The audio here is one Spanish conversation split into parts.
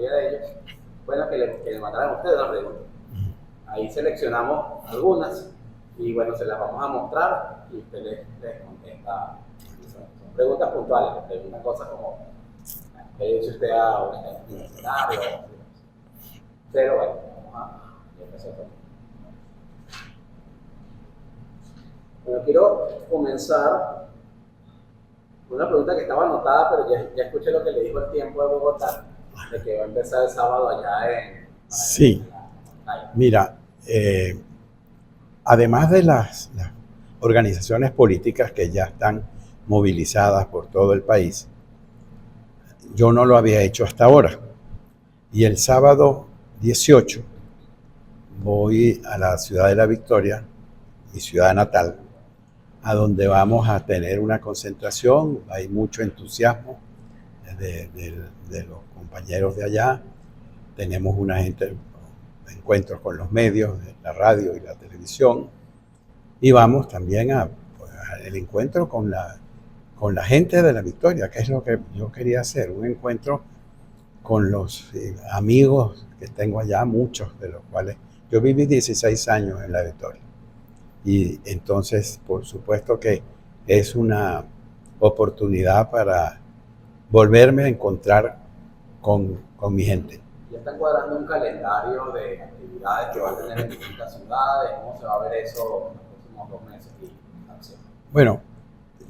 mayoría de ellos, bueno, que le mandaran a ustedes una pregunta. Ahí seleccionamos algunas y bueno, se las vamos a mostrar y usted les contesta. Son preguntas puntuales, le preguntan cosas como ¿qué dice usted a un universitario? Pero bueno, vamos a empezar. Bueno, quiero comenzar con una pregunta que estaba anotada, pero ya escuché lo que le dijo el Tiempo de Bogotá, de que va a empezar el sábado allá en... Sí, mira, además de las organizaciones políticas que ya están movilizadas por todo el país, yo no lo había hecho hasta ahora. Y el sábado 18 voy a la ciudad de La Victoria, mi ciudad natal, a donde vamos a tener una concentración. Hay mucho entusiasmo de los compañeros de allá. Tenemos encuentros con los medios, la radio y la televisión. Y vamos también al encuentro con la gente de La Victoria, que es lo que yo quería hacer, un encuentro con los amigos que tengo allá, muchos de los cuales yo viví 16 años en La Victoria. Y entonces, por supuesto que es una oportunidad para volverme a encontrar con mi gente. ¿Ya están cuadrando un calendario de actividades que va a tener en distintas ciudades? ¿Cómo se va a ver eso en los próximos 2 meses? Bueno,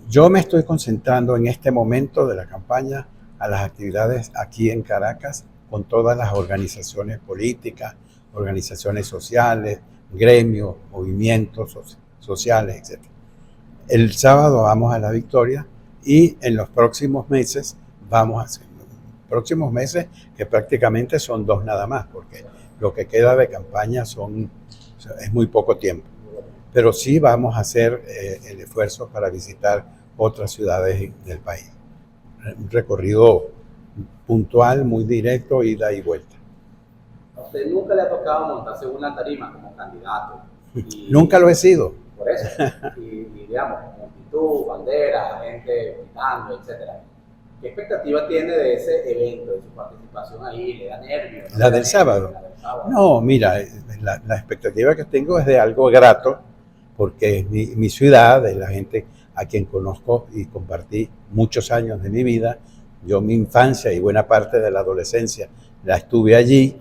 yo me estoy concentrando en este momento de la campaña a las actividades aquí en Caracas con todas las organizaciones políticas, organizaciones sociales, gremios, movimientos sociales, etc. El sábado vamos a La Victoria y en los próximos meses vamos a hacer, próximos meses que prácticamente son 2 nada más, porque lo que queda de campaña es muy poco tiempo. Pero sí vamos a hacer el esfuerzo para visitar otras ciudades del país. Un recorrido puntual, muy directo, ida y vuelta. ¿A usted nunca le ha tocado montarse en una tarima como candidato? Nunca lo he sido. Por eso. Y digamos, multitud, bandera, gente gritando, etcétera. ¿Qué expectativa tiene de ese evento, de su participación ahí? ¿Le da nervios? ¿La del sábado? No, mira, la expectativa que tengo es de algo grato, porque es mi ciudad, es la gente a quien conozco y compartí muchos años de mi vida. Yo mi infancia y buena parte de la adolescencia la estuve allí.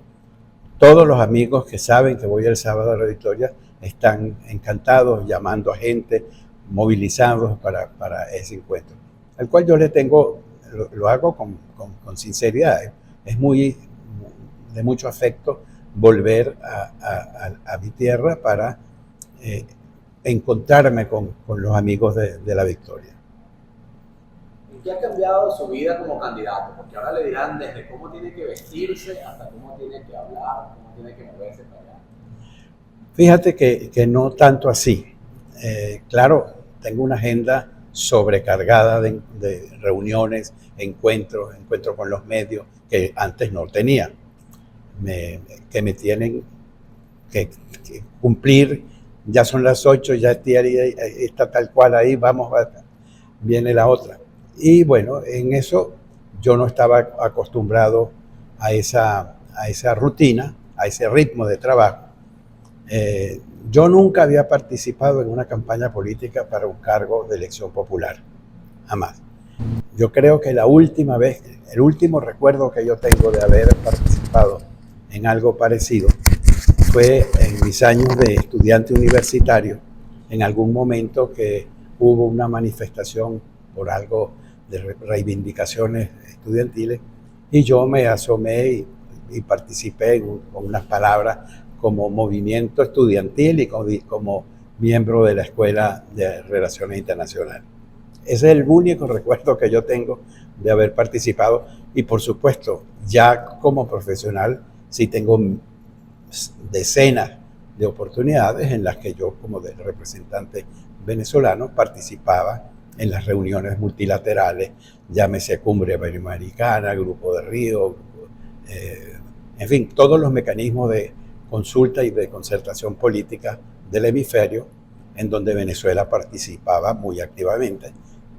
Todos los amigos que saben que voy el sábado a La Victoria están encantados, llamando a gente, movilizados para ese encuentro, al cual yo le tengo, lo hago con sinceridad. Es de mucho afecto volver a mi tierra para encontrarme con los amigos de La Victoria. ¿Y qué ha cambiado su vida como candidato? Porque ahora le dirán desde cómo tiene que vestirse hasta cómo tiene que hablar, cómo tiene que moverse para allá. Fíjate que no tanto así. Claro, tengo una agenda sobrecargada de reuniones, encuentros con los medios que antes no tenía, que me tienen que cumplir. Ya son las 8, ya está tal cual ahí, viene la otra. Y bueno, en eso yo no estaba acostumbrado a esa rutina, a ese ritmo de trabajo. Yo nunca había participado en una campaña política para un cargo de elección popular, jamás. Yo creo que la última vez, el último recuerdo que yo tengo de haber participado en algo parecido fue en mis años de estudiante universitario, en algún momento que hubo una manifestación por algo de reivindicaciones estudiantiles y yo me asomé y participé con unas palabras como movimiento estudiantil y como miembro de la Escuela de Relaciones Internacionales. Ese es el único recuerdo que yo tengo de haber participado y por supuesto ya como profesional sí tengo decenas de oportunidades en las que yo como representante venezolano participaba en las reuniones multilaterales, llámese Cumbre Iberoamericana, Grupo de Río, en fin, todos los mecanismos de consulta y de concertación política del hemisferio en donde Venezuela participaba muy activamente.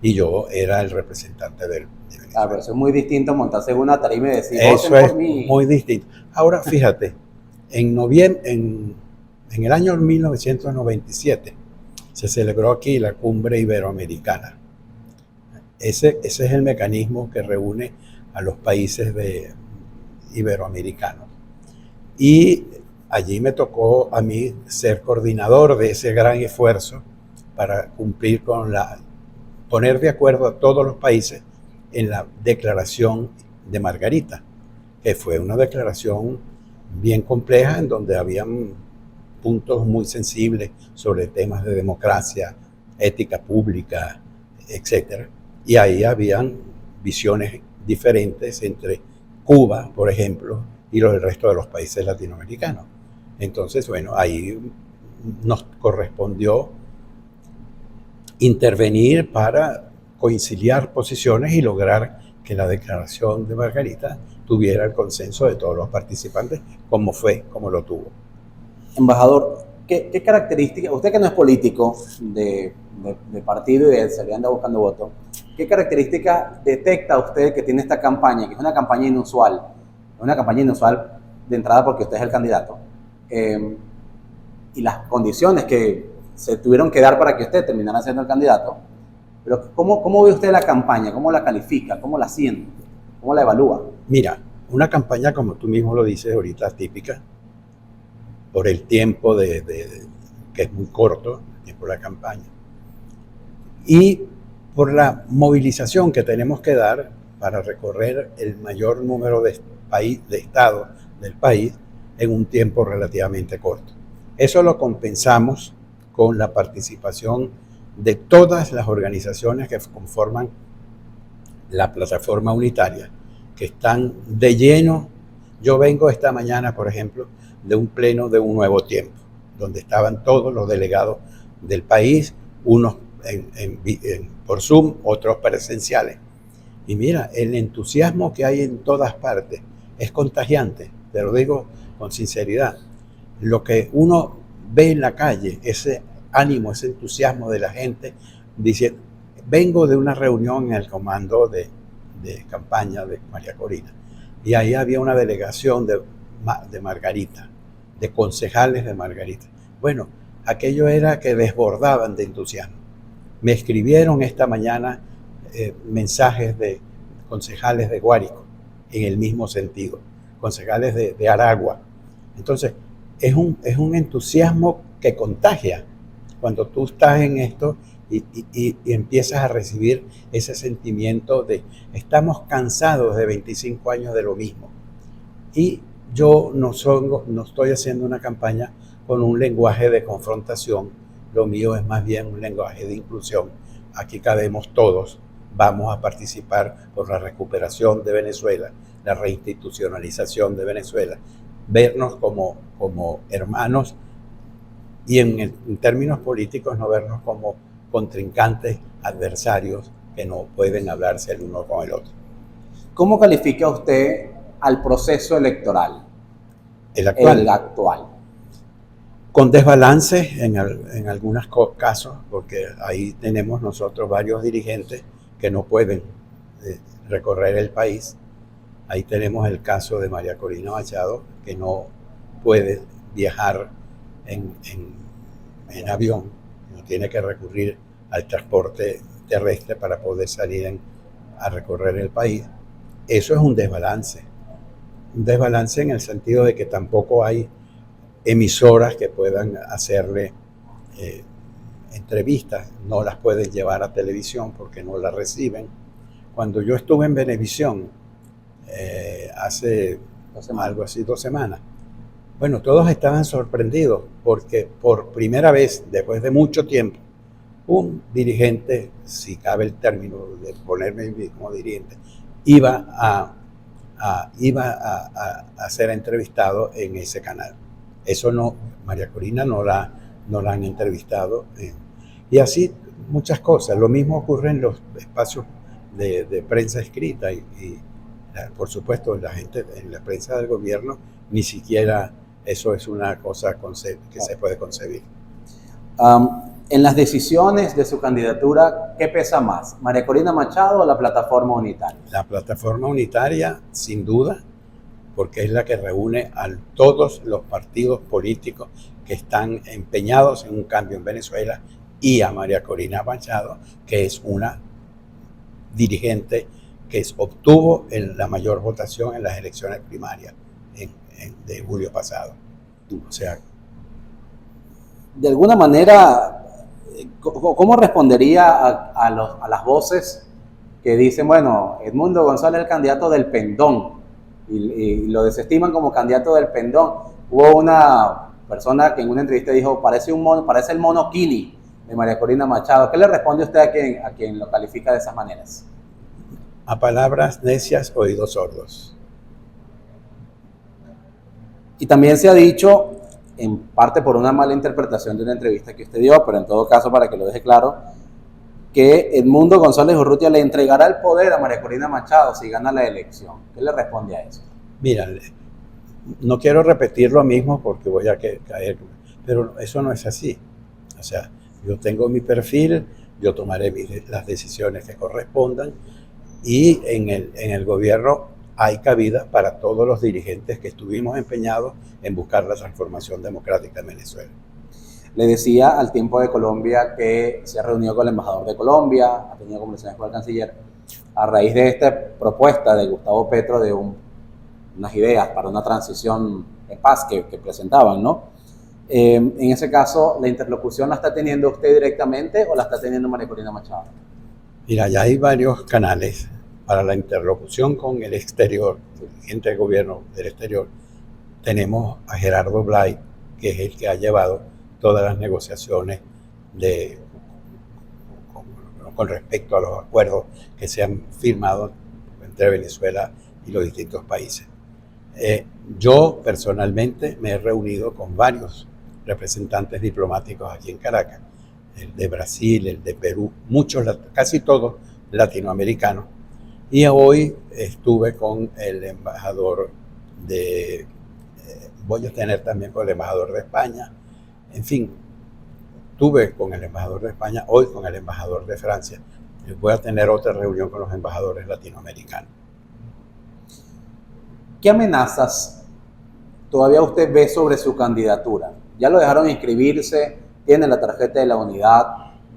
y yo era el representante de Venezuela. Ah, pero eso es muy distinto a montarse en una tarima y decir, Eso voten es por mí. muy distinto. Ahora, fíjate, en noviembre, en el año 1997, se celebró aquí la Cumbre Iberoamericana. Ese es el mecanismo que reúne a los países iberoamericanos. Y allí me tocó a mí ser coordinador de ese gran esfuerzo para cumplir con poner de acuerdo a todos los países en la Declaración de Margarita, que fue una declaración bien compleja en donde habían puntos muy sensibles sobre temas de democracia, ética pública, etc. Y ahí habían visiones diferentes entre Cuba, por ejemplo, y el resto de los países latinoamericanos. Entonces, bueno, ahí nos correspondió intervenir para conciliar posiciones y lograr que la declaración de Margarita tuviera el consenso de todos los participantes, como lo tuvo. Embajador, ¿qué características, usted que no es político de partido y se le anda buscando votos, qué características detecta usted que tiene esta campaña, que es una campaña inusual de entrada porque usted es el candidato, y las condiciones que se tuvieron que dar para que usted terminara siendo el candidato, pero ¿cómo ve usted la campaña? ¿Cómo la califica? ¿Cómo la siente? ¿Cómo la evalúa? Mira, una campaña, como tú mismo lo dices ahorita, típica, por el tiempo que es muy corto, el tiempo de la campaña, y por la movilización que tenemos que dar para recorrer el mayor número de estados del país en un tiempo relativamente corto. Eso lo compensamos con la participación de todas las organizaciones que conforman la plataforma unitaria, que están de lleno. Yo vengo esta mañana, por ejemplo, de un pleno de Un Nuevo Tiempo, donde estaban todos los delegados del país, unos por Zoom, otros presenciales. Y mira, el entusiasmo que hay en todas partes es contagiante, te lo digo con sinceridad. Lo que uno ve en la calle, ese ánimo, ese entusiasmo de la gente, dice, vengo de una reunión en el comando de campaña de María Corina, y ahí había una delegación de Margarita, de concejales de Margarita. Bueno, aquello era que desbordaban de entusiasmo. Me escribieron esta mañana mensajes de concejales de Guárico, en el mismo sentido, concejales de Aragua. Entonces, es un entusiasmo que contagia cuando tú estás en esto y empiezas a recibir ese sentimiento de estamos cansados de 25 años de lo mismo. Y yo no estoy haciendo una campaña con un lenguaje de confrontación, lo mío es más bien un lenguaje de inclusión. Aquí cabemos todos, vamos a participar por la recuperación de Venezuela, la reinstitucionalización de Venezuela, vernos como hermanos y en términos políticos no vernos como contrincantes, adversarios que no pueden hablarse el uno con el otro. ¿Cómo califica usted al proceso electoral? El actual. El actual. Con desbalance en algunos casos, porque ahí tenemos nosotros varios dirigentes que no pueden recorrer el país. Ahí tenemos el caso de María Corina Machado, que no puede viajar en avión, no tiene que recurrir al transporte terrestre para poder salir a recorrer el país. Eso es un desbalance en el sentido de que tampoco hay emisoras que puedan hacerle entrevistas, no las pueden llevar a televisión porque no las reciben. Cuando yo estuve en Venevisión hace algo así 2 semanas, bueno, todos estaban sorprendidos porque por primera vez, después de mucho tiempo, un dirigente, si cabe el término de ponerme como dirigente, iba a ser entrevistado en ese canal. Eso no, María Corina no la han entrevistado. Y así muchas cosas. Lo mismo ocurre en los espacios de prensa escrita y por supuesto la gente en la prensa del gobierno ni siquiera eso es una cosa que se puede concebir. En las decisiones de su candidatura, ¿qué pesa más? ¿María Corina Machado o la plataforma unitaria? La plataforma unitaria, sin duda, porque es la que reúne a todos los partidos políticos que están empeñados en un cambio en Venezuela, y a María Corina Machado, que es una dirigente que obtuvo la mayor votación en las elecciones primarias de julio pasado. O sea, de alguna manera, ¿cómo respondería a las voces que dicen, bueno, Edmundo González es el candidato del pendón y lo desestiman como candidato del pendón? Hubo una persona que en una entrevista dijo, parece el mono Kini de María Corina Machado. ¿Qué le responde usted a quien lo califica de esas maneras? A palabras necias, oídos sordos. Y también se ha dicho, en parte por una mala interpretación de una entrevista que usted dio, pero en todo caso, para que lo deje claro, que Edmundo González Urrutia le entregará el poder a María Corina Machado si gana la elección. ¿Qué le responde a eso? Mira, no quiero repetir lo mismo porque voy a caer, pero eso no es así. O sea, yo tengo mi perfil, yo tomaré las decisiones que correspondan, y en el gobierno hay cabida para todos los dirigentes que estuvimos empeñados en buscar la transformación democrática en Venezuela. Le decía al Tiempo de Colombia que se ha reunido con el embajador de Colombia, ha tenido conversaciones con el canciller, a raíz de esta propuesta de Gustavo Petro de unas ideas para una transición de paz que presentaban, ¿no? En ese caso, ¿la interlocución la está teniendo usted directamente o la está teniendo María Corina Machado? Mira, ya hay varios canales para la interlocución con el exterior, gente del gobierno del exterior. Tenemos a Gerardo Blay, que es el que ha llevado todas las negociaciones con respecto a los acuerdos que se han firmado entre Venezuela y los distintos países. Yo personalmente me he reunido con varios representantes diplomáticos aquí en Caracas, el de Brasil, el de Perú, casi todos latinoamericanos, y hoy estuve con el embajador voy a tener también con el embajador de España, en fin, estuve con el embajador de España, hoy con el embajador de Francia, y voy a tener otra reunión con los embajadores latinoamericanos. ¿Qué amenazas todavía usted ve sobre su candidatura? Ya lo dejaron inscribirse, tiene la tarjeta de la unidad,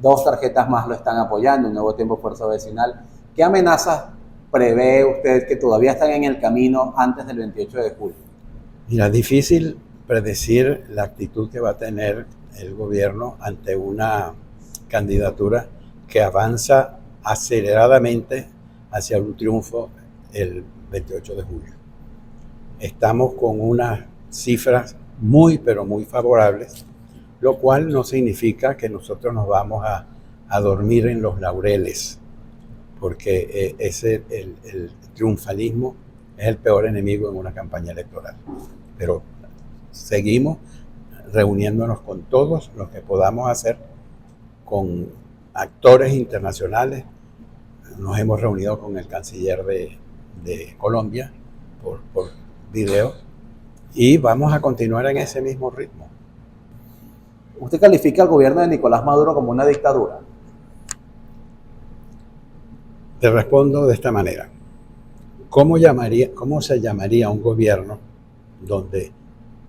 2 tarjetas más lo están apoyando, un Nuevo Tiempo Fuerza Vecinal. ¿Qué amenazas prevé usted que todavía están en el camino antes del 28 de julio? Mira, difícil predecir la actitud que va a tener el gobierno ante una candidatura que avanza aceleradamente hacia un triunfo el 28 de julio. Estamos con unas cifras muy, pero muy favorables, lo cual no significa que nosotros nos vamos a dormir en los laureles, porque el triunfalismo es el peor enemigo en una campaña electoral. Pero seguimos reuniéndonos con todos los que podamos hacer, con actores internacionales. Nos hemos reunido con el canciller de Colombia por video, y vamos a continuar en ese mismo ritmo. ¿Usted califica al gobierno de Nicolás Maduro como una dictadura? Te respondo de esta manera. ¿Cómo se llamaría un gobierno donde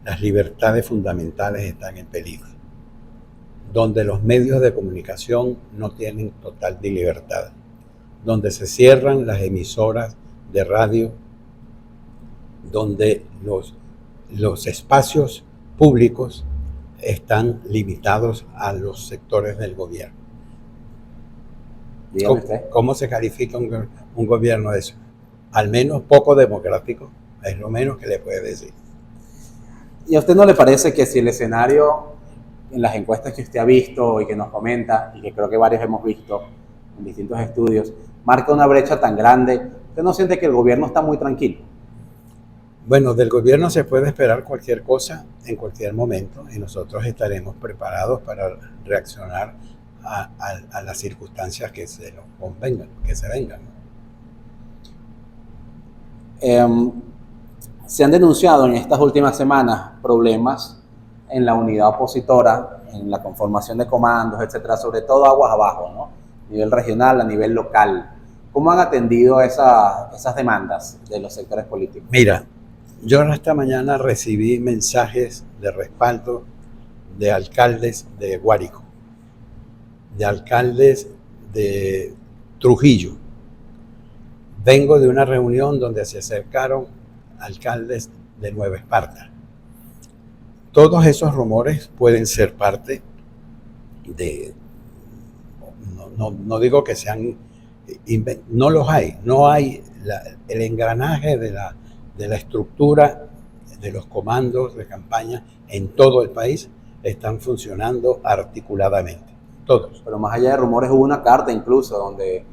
las libertades fundamentales están en peligro? Donde los medios de comunicación no tienen total de libertad, donde se cierran las emisoras de radio, donde los espacios públicos están limitados a los sectores del gobierno. ¿Cómo se califica un gobierno de eso? Al menos poco democrático, es lo menos que le puede decir. ¿Y a usted no le parece que si el escenario en las encuestas que usted ha visto y que nos comenta, y que creo que varios hemos visto en distintos estudios, marca una brecha tan grande, usted no siente que el gobierno está muy tranquilo? Bueno, del gobierno se puede esperar cualquier cosa en cualquier momento, y nosotros estaremos preparados para reaccionar a las circunstancias que se nos convengan, que se vengan. Se han denunciado en estas últimas semanas problemas en la unidad opositora, en la conformación de comandos, etcétera, sobre todo aguas abajo, ¿no? A nivel regional, a nivel local. ¿Cómo han atendido esas demandas de los sectores políticos? Mira, yo esta mañana recibí mensajes de respaldo de alcaldes de Guárico, de alcaldes de Trujillo. Vengo de una reunión donde se acercaron alcaldes de Nueva Esparta. Todos esos rumores pueden ser parte de, no digo que sean, no los hay, no hay el engranaje de la estructura de los comandos de campaña en todo el país están funcionando articuladamente, todos. Pero más allá de rumores, hubo una carta incluso donde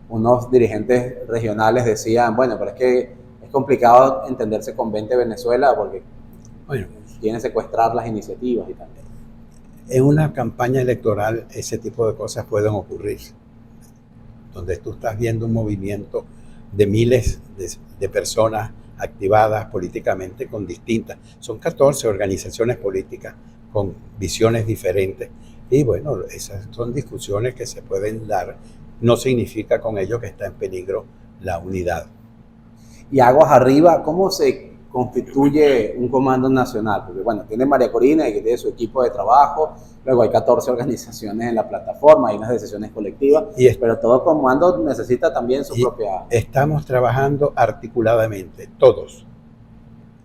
unos dirigentes regionales decían, bueno, pero es que es complicado entenderse con 20 Venezuela porque quieren secuestrar las iniciativas y tal. En una campaña electoral ese tipo de cosas pueden ocurrir, donde tú estás viendo un movimiento de miles de personas activadas políticamente con distintas, son 14 organizaciones políticas con visiones diferentes y bueno, esas son discusiones que se pueden dar, no significa con ello que está en peligro la unidad. Y aguas arriba, ¿cómo se constituye un comando nacional? Porque bueno, tiene María Corina que tiene su equipo de trabajo, luego hay 14 organizaciones en la plataforma, hay unas decisiones colectivas, pero todo comando necesita también su propia... Estamos trabajando articuladamente, todos,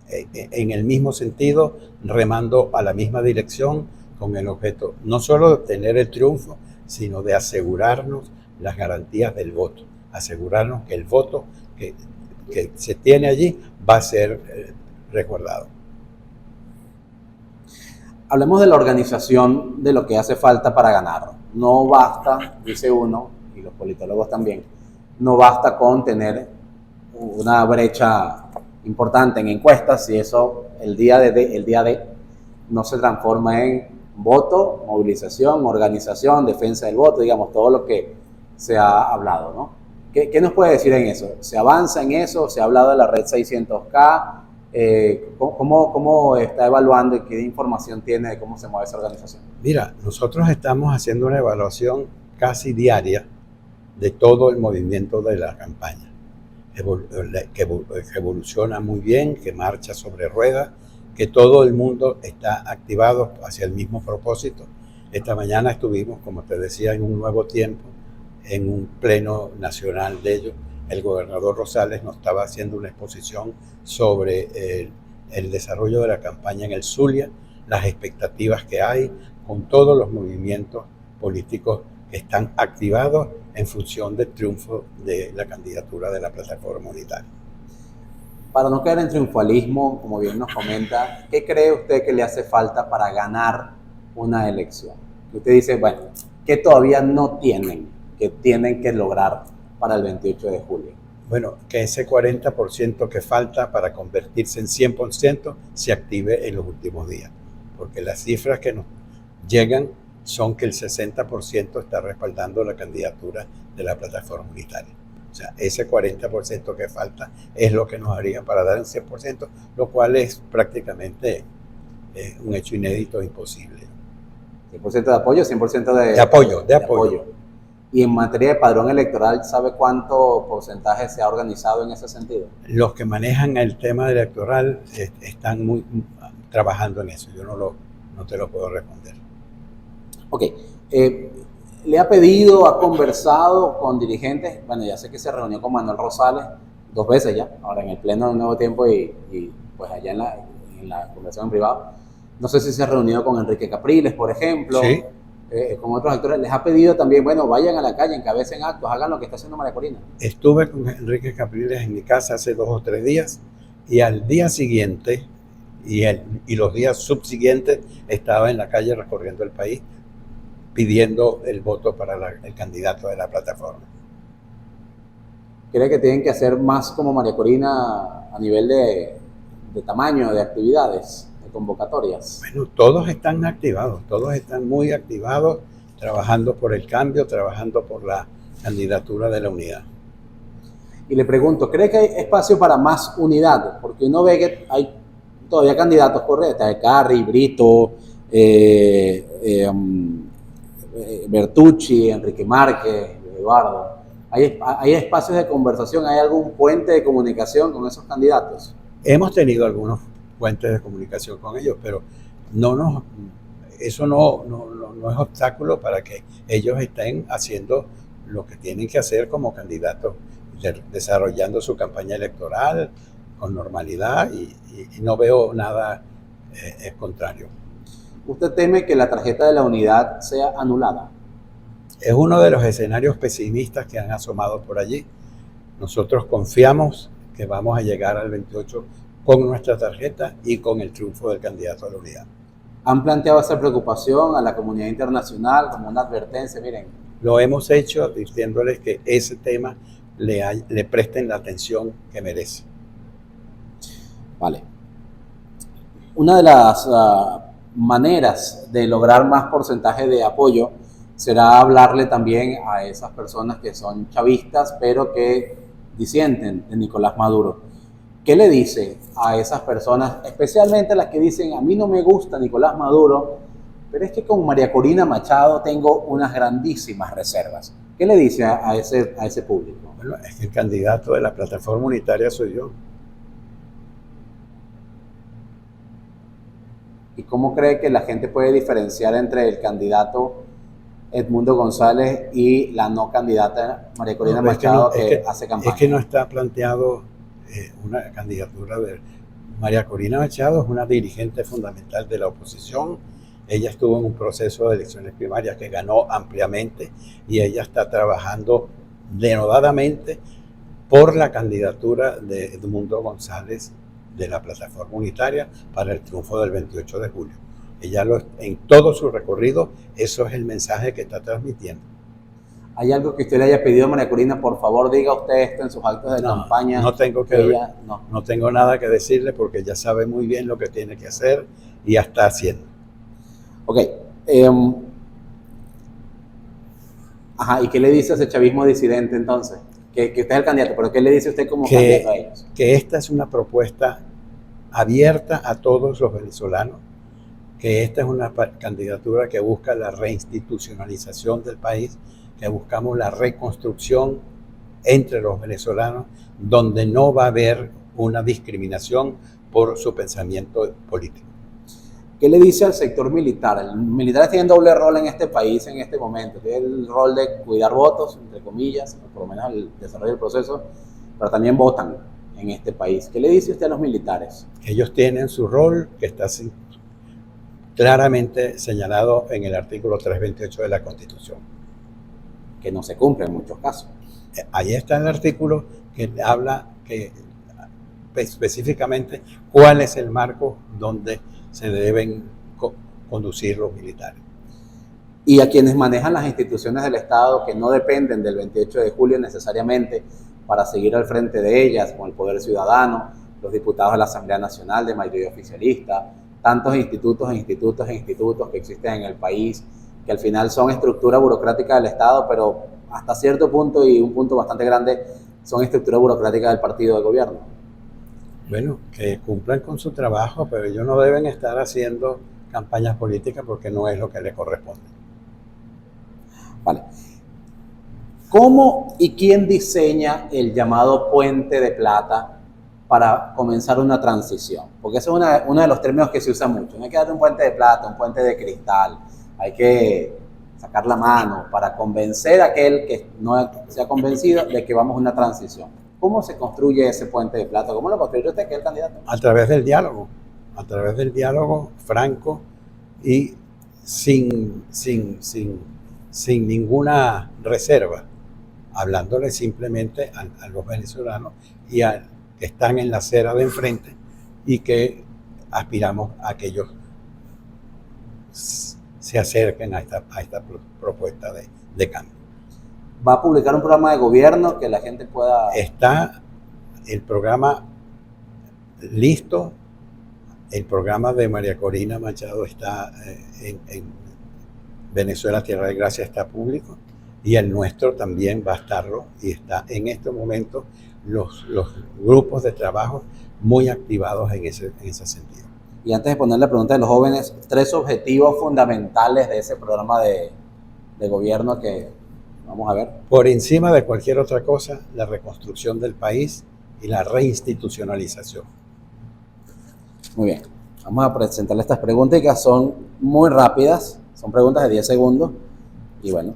en el mismo sentido, remando a la misma dirección, con el objeto no solo de obtener el triunfo, sino de asegurarnos las garantías del voto, asegurarnos que el voto que se tiene allí va a ser recordado. Hablemos de la organización, de lo que hace falta para ganar. No basta, dice uno, y los politólogos también, no basta con tener una brecha importante en encuestas si eso el día de no se transforma en voto, movilización, organización, defensa del voto, digamos, todo lo que se ha hablado, ¿no? ¿Qué nos puede decir en eso? ¿Se avanza en eso? ¿Se ha hablado de la red 600K? ¿Cómo está evaluando y qué información tiene de cómo se mueve esa organización? Mira, nosotros estamos haciendo una evaluación casi diaria de todo el movimiento de la campaña, que evoluciona muy bien, que marcha sobre ruedas, que todo el mundo está activado hacia el mismo propósito. Esta mañana estuvimos, como te decía, en un nuevo tiempo, en un pleno nacional de ello. El gobernador Rosales nos estaba haciendo una exposición sobre el desarrollo de la campaña en el Zulia, las expectativas que hay con todos los movimientos políticos que están activados en función del triunfo de la candidatura de la plataforma unitaria. Para no caer en triunfalismo, como bien nos comenta, ¿qué cree usted que le hace falta para ganar una elección? Usted dice, bueno, ¿qué todavía no tienen, que tienen que lograr para el 28 de julio? Bueno, que ese 40% que falta para convertirse en 100% se active en los últimos días, porque las cifras que nos llegan son que el 60% está respaldando la candidatura de la plataforma unitaria. O sea, ese 40% que falta es lo que nos haría para dar el 100%, lo cual es prácticamente un hecho inédito e imposible. 100% de apoyo, 100% de apoyo. Y en materia de padrón electoral, ¿sabe cuánto porcentaje se ha organizado en ese sentido? Los que manejan el tema electoral están trabajando en eso. Yo no te lo puedo responder. Ok. ¿Le ha pedido, ha conversado con dirigentes? Bueno, ya sé que se reunió con Manuel Rosales 2 veces ya, ahora en el pleno de Nuevo Tiempo y pues allá en la conversación en privado. No sé si se ha reunido con Enrique Capriles, por ejemplo. Sí. Con otros actores. Les ha pedido también, bueno, vayan a la calle, encabecen actos, hagan lo que está haciendo María Corina. Estuve con Enrique Capriles en mi casa hace 2 o 3 días y al día siguiente y los días subsiguientes estaba en la calle recorriendo el país pidiendo el voto para el candidato de la plataforma. ¿Cree que tienen que hacer más como María Corina a nivel de tamaño, de actividades, de convocatorias? Bueno, todos están activados, todos están muy activados, trabajando por el cambio, trabajando por la candidatura de la unidad. Y le pregunto, ¿cree que hay espacio para más unidad? Porque uno ve que hay todavía candidatos correctos, de Carri, Brito, Bertucci, Enrique Márquez, Eduardo. ¿Hay espacios de conversación? ¿Hay algún puente de comunicación con esos candidatos? Hemos tenido algunos puentes de comunicación con ellos, pero eso no es obstáculo para que ellos estén haciendo lo que tienen que hacer como candidatos, desarrollando su campaña electoral con normalidad y no veo nada contrario. ¿Usted teme que la tarjeta de la unidad sea anulada? Es uno de los escenarios pesimistas que han asomado por allí. Nosotros confiamos que vamos a llegar al 28 con nuestra tarjeta y con el triunfo del candidato a la unidad. ¿Han planteado esa preocupación a la comunidad internacional como una advertencia? Miren, lo hemos hecho advirtiéndoles que ese tema le presten la atención que merece. Vale. Una de las maneras de lograr más porcentaje de apoyo será hablarle también a esas personas que son chavistas, pero que disienten de Nicolás Maduro. ¿Qué le dice a esas personas, especialmente las que dicen, a mí no me gusta Nicolás Maduro, pero es que con María Corina Machado tengo unas grandísimas reservas? ¿Qué le dice a ese público? Bueno, es que el candidato de la plataforma unitaria soy yo. ¿Y cómo cree que la gente puede diferenciar entre el candidato Edmundo González y la no candidata María Corina Machado que hace campaña? Es que no está planteado una candidatura de María Corina Machado. Es una dirigente fundamental de la oposición. Ella estuvo en un proceso de elecciones primarias que ganó ampliamente y ella está trabajando denodadamente por la candidatura de Edmundo González de la plataforma unitaria para el triunfo del 28 de julio. Ella en todo su recorrido, eso es el mensaje que está transmitiendo. ¿Hay algo que usted le haya pedido a María Corina? Por favor, diga usted esto en sus actos de campaña. No tengo no tengo nada que decirle porque ella sabe muy bien lo que tiene que hacer y ya está haciendo. Ok. ¿Y qué le dice a ese chavismo disidente entonces? Que usted es el candidato, pero ¿qué le dice usted como candidato a ellos? Que esta es una propuesta abierta a todos los venezolanos, que esta es una candidatura que busca la reinstitucionalización del país, que buscamos la reconstrucción entre los venezolanos, donde no va a haber una discriminación por su pensamiento político. ¿Qué le dice al sector militar? El militar tiene doble rol en este país en este momento. Tiene el rol de cuidar votos, entre comillas, por lo menos el desarrollo del proceso, pero también votan en este país. ¿Qué le dice usted a los militares? Ellos tienen su rol, que está claramente señalado en el artículo 328 de la Constitución. Que no se cumple en muchos casos. Ahí está el artículo que habla específicamente cuál es el marco donde se deben conducir los militares. Y a quienes manejan las instituciones del Estado que no dependen del 28 de julio necesariamente para seguir al frente de ellas, como el Poder Ciudadano, los diputados de la Asamblea Nacional de mayoría oficialista, tantos institutos que existen en el país, que al final son estructura burocrática del Estado, pero hasta cierto punto y un punto bastante grande son estructura burocrática del partido de gobierno. Bueno, que cumplan con su trabajo, pero ellos no deben estar haciendo campañas políticas porque no es lo que les corresponde. Vale. ¿Cómo y quién diseña el llamado puente de plata para comenzar una transición? Porque eso es uno de los términos que se usa mucho. No hay que dar un puente de plata, un puente de cristal. Hay que sacar la mano para convencer a aquel que no se ha convencido de que vamos a una transición. ¿Cómo se construye ese puente de plata? ¿Cómo lo construye usted, que es el candidato? A través del diálogo franco y sin ninguna reserva, hablándole simplemente a los venezolanos y a que están en la acera de enfrente y que aspiramos a que ellos se acerquen a esta propuesta de cambio. ¿Va a publicar un programa de gobierno que la gente pueda...? Está el programa listo, el programa de María Corina Machado está en Venezuela Tierra de Gracia, está público, y el nuestro también va a estarlo, y está en estos momentos los grupos de trabajo muy activados en ese sentido. Y antes de poner la pregunta de los jóvenes, 3 objetivos fundamentales de ese programa de gobierno que vamos a ver. Por encima de cualquier otra cosa, la reconstrucción del país y la reinstitucionalización. Muy bien, vamos a presentarle estas preguntas que son muy rápidas, son preguntas de 10 segundos y bueno.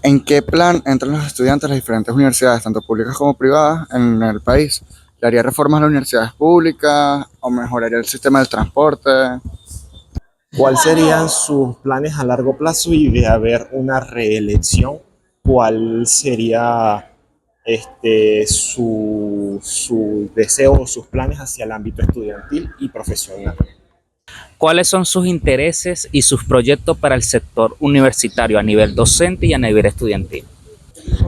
¿En qué plan entran los estudiantes de las diferentes universidades, tanto públicas como privadas, en el país? ¿Le haría reformas a las universidades públicas o mejoraría el sistema del transporte? ¿Cuáles serían sus planes a largo plazo y de haber una reelección? ¿Cuál sería su deseo o sus planes hacia el ámbito estudiantil y profesional? ¿Cuáles son sus intereses y sus proyectos para el sector universitario a nivel docente y a nivel estudiantil?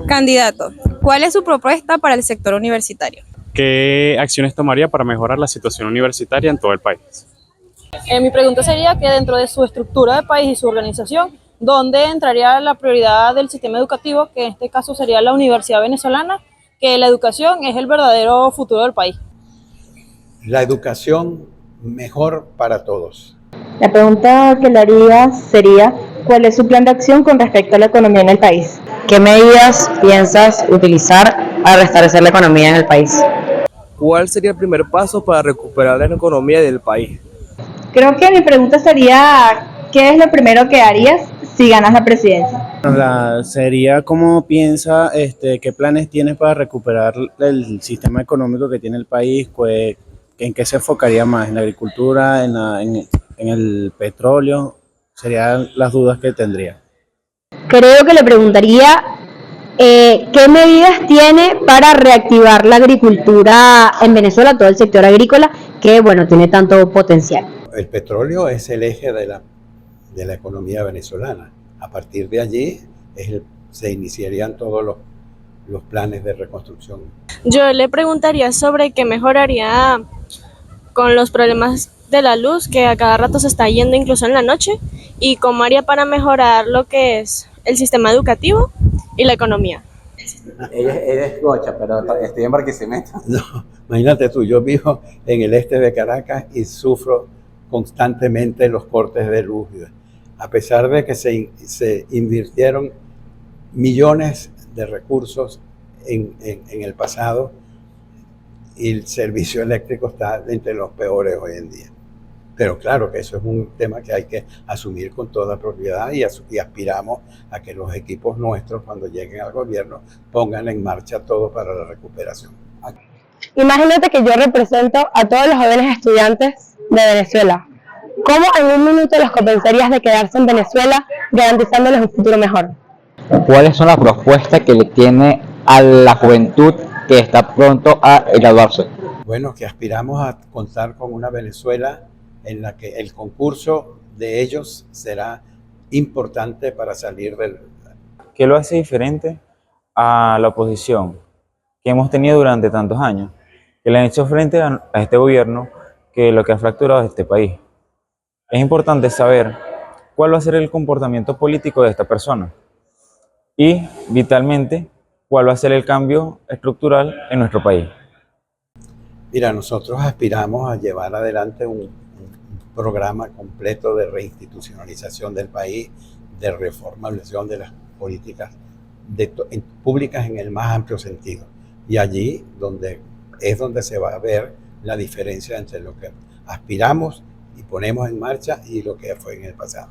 Candidato, ¿cuál es su propuesta para el sector universitario? ¿Qué acciones tomaría para mejorar la situación universitaria en todo el país? Mi pregunta sería que dentro de su estructura de país y su organización, ¿dónde entraría la prioridad del sistema educativo, que en este caso sería la Universidad Venezolana, que la educación es el verdadero futuro del país? La educación mejor para todos. La pregunta que le haría sería, ¿cuál es su plan de acción con respecto a la economía en el país? ¿Qué medidas piensas utilizar para restablecer la economía en el país? ¿Cuál sería el primer paso para recuperar la economía del país? Creo que mi pregunta sería, ¿qué es lo primero que harías si ganas la presidencia? Sería cómo piensa, qué planes tienes para recuperar el sistema económico que tiene el país, pues, ¿en qué se enfocaría más? ¿En la agricultura, en el petróleo? Serían las dudas que tendría. Creo que le preguntaría, ¿qué medidas tiene para reactivar la agricultura en Venezuela, todo el sector agrícola, que bueno, tiene tanto potencial? El petróleo es el eje de la economía venezolana. A partir de allí se iniciarían todos los planes de reconstrucción. Yo le preguntaría sobre qué mejoraría con los problemas de la luz, que a cada rato se está yendo incluso en la noche, y cómo haría para mejorar lo que es el sistema educativo y la economía. Ella es gocha, pero estoy en Barquisimeto. No, imagínate tú, yo vivo en el este de Caracas y sufro constantemente los cortes de luz. A pesar de que se invirtieron millones de recursos en el pasado, y el servicio eléctrico está entre los peores hoy en día. Pero claro que eso es un tema que hay que asumir con toda propiedad y aspiramos a que los equipos nuestros, cuando lleguen al gobierno, pongan en marcha todo para la recuperación. Imagínate que yo represento a todos los jóvenes estudiantes de Venezuela. ¿Cómo en un minuto los convencerías de quedarse en Venezuela, garantizándoles un futuro mejor? ¿Cuáles son las propuestas que le tiene a la juventud que está pronto a graduarse? Bueno, que aspiramos a contar con una Venezuela en la que el concurso de ellos será importante para salir del... ¿Qué lo hace diferente a la oposición que hemos tenido durante tantos años? Que le han hecho frente a este gobierno, que lo que ha fracturado este país. Es importante saber cuál va a ser el comportamiento político de esta persona y, vitalmente, cuál va a ser el cambio estructural en nuestro país. Mira, nosotros aspiramos a llevar adelante un programa completo de reinstitucionalización del país, de reformulación de las políticas públicas en el más amplio sentido. Y allí es donde se va a ver la diferencia entre lo que aspiramos y ponemos en marcha y lo que fue en el pasado.